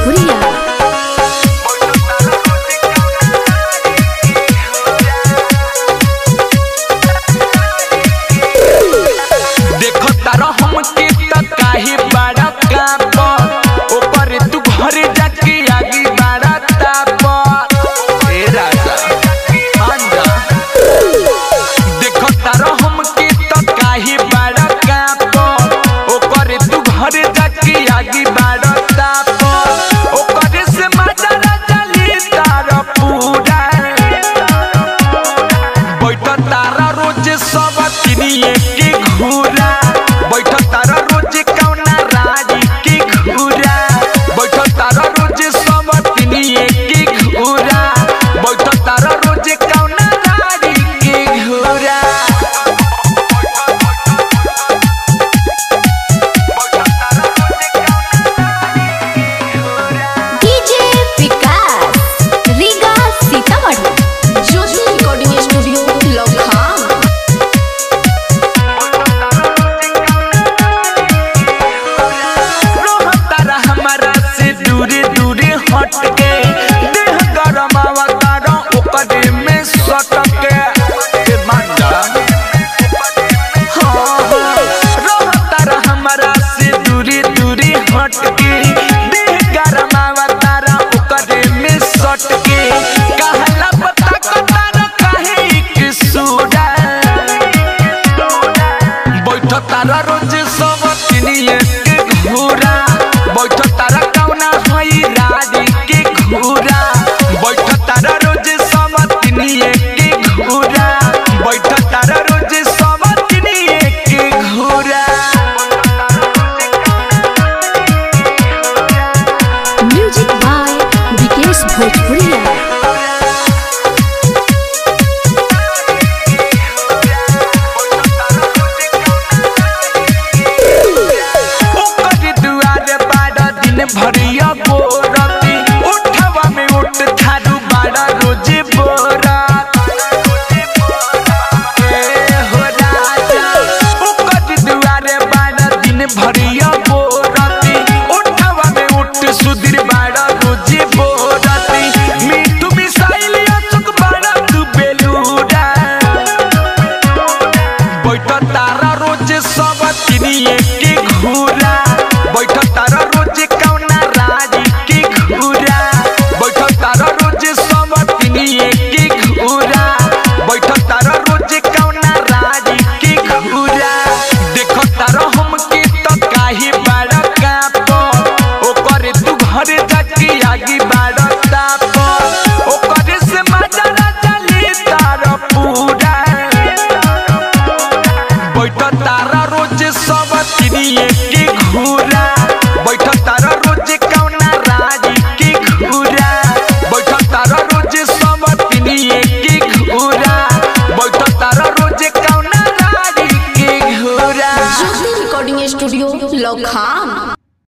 भोजपुरिया। देखो तारा हमके त काहे बड़ा काप ऊपर तू घर जाके आगे बड़ा ताप ए राजा आंदा। देखो तारा हमके त काहे बड़ा काप ऊपर तू घर जाके आगे बड़ा ताप ओकर से मजा राजा ली तारा पूरा बैठ तारा रोज सब तिनिए के घूरा बैठ तारा रोज कौना राजी के घूरा बैठ तारा रोज सब तिनिए के घूरा बैठ तारा रोज कौना राजी के घूरा। डीजे विकास रीगा सीतामढ़ी ज्योति रिकॉर्डिंग स्टूडियो लखनऊ। तारा हमारा से दूरे दूरे हट के देह गरमावा तारा ओकर में सट के मान जा। हाँ तारा हमारा से दूरे दूरे हट के देह गरमावा तारा ओकर में सट के कहला पता को तारा काहे एक सूरा बैठ तारा रोज सब तिनिए के घूरा बैठ तारा कौना हई राजी के घूरा बैठ तारा रोज सब तिनिए के घूरा बैठ तारा रोज सब तिनिए के घूरा। म्यूजिक बाय विकेश भोजपुरिया। ओकर दुआरे बाड़ा दिन भरिया बोरती उठवा में उठ थारू बाड़ा रोज बोरात ए हो राजा। ओकर दुआरे बाड़ा दिन भरिया बोरती उठवा में उठ सुधीर बाड़ा रोज बोरती मीठू मिसाइल अचुक बाड़ा तू बेलूरा बैठ तारा रोज सब तिनिए के घूरा बैठ तारा रोज कौना राजी के घूरा बैठ तारा रोज सब तिनिए के घूरा बैठ तारा रोज कौना राजी के घूरा। देखो तारा हमके त काहे बड़ा काप ओकर तू घर जाके आगे बड़ा ताप ओकर से मजा राजा ली तारा पूरा बैठ तारा रोज सब तिनिए के घूरा बैठ तारा रोज कौना राजी के घूरा बैठ तारा रोज सब तिनिए के घूरा बैठ तारा रोज कौना राजी के घूरा। ज्योति रिकॉर्डिंग स्टूडियो लखनऊ।